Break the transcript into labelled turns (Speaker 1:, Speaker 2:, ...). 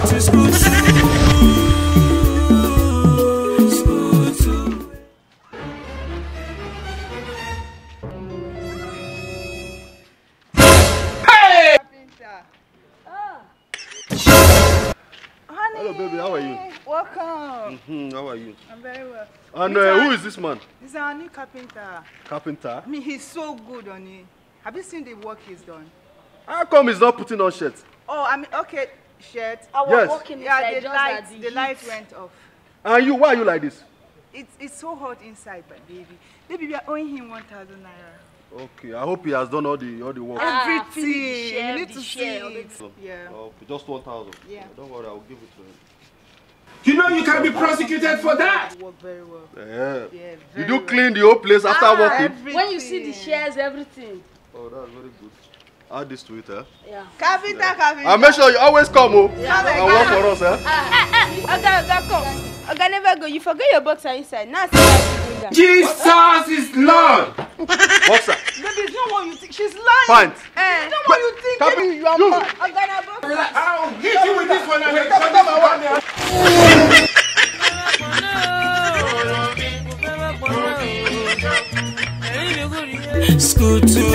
Speaker 1: to school
Speaker 2: Hey!
Speaker 3: Honey.
Speaker 4: Hello, baby. How are you?
Speaker 3: Welcome.
Speaker 4: How are you?
Speaker 3: I'm very well.
Speaker 4: And who is this man?
Speaker 3: He's our new carpenter.
Speaker 4: Carpenter.
Speaker 3: I mean, he's so good on it. Have you seen the work he's done?
Speaker 4: How come he's not putting on shirts?
Speaker 3: Oh, I mean, okay, shirt.
Speaker 5: I was
Speaker 4: Yes.
Speaker 5: walking
Speaker 3: Yeah,
Speaker 5: inside,
Speaker 3: the
Speaker 5: just
Speaker 3: light,
Speaker 5: that
Speaker 3: the
Speaker 5: heat.
Speaker 3: light went off.
Speaker 4: And you, why are you like this?
Speaker 3: It's so hot inside, but baby. Baby, we are owing him 1,000 naira.
Speaker 4: Okay, I hope he has done all the work.
Speaker 5: Ah,
Speaker 3: Everything.
Speaker 5: finish the share,
Speaker 3: You need
Speaker 5: the
Speaker 3: to
Speaker 5: share
Speaker 3: see
Speaker 5: of
Speaker 3: it.
Speaker 5: it.
Speaker 3: Yeah.
Speaker 4: Okay, just 1,000.
Speaker 3: Yeah.
Speaker 4: Don't worry, I'll give it to him.
Speaker 2: You know you can be prosecuted for that.
Speaker 3: Work very well.
Speaker 4: Yeah.
Speaker 3: Yeah,
Speaker 4: Did
Speaker 3: very
Speaker 4: you
Speaker 3: well.
Speaker 4: clean the whole place after working?
Speaker 3: Everything.
Speaker 5: When you see the shares, everything.
Speaker 4: Oh, that's very good. Add this to it, eh?
Speaker 5: Yeah.
Speaker 3: Carpenter, carpenter.
Speaker 4: And make sure you always come, oh,
Speaker 3: Yeah.
Speaker 4: and work for us, eh?
Speaker 6: Oga, come. Oga, never go. You forget your boxer inside. Now, see why you doing that.
Speaker 2: Jesus is Lord.
Speaker 4: What's that?
Speaker 3: Baby, it's not what you think. She's lying.
Speaker 4: Pint.
Speaker 3: It's not what you think.
Speaker 4: Cap-
Speaker 3: Baby, you are
Speaker 4: you.
Speaker 3: mad. Oga, na boxer.
Speaker 2: I'll hit you with this one.
Speaker 1: school too.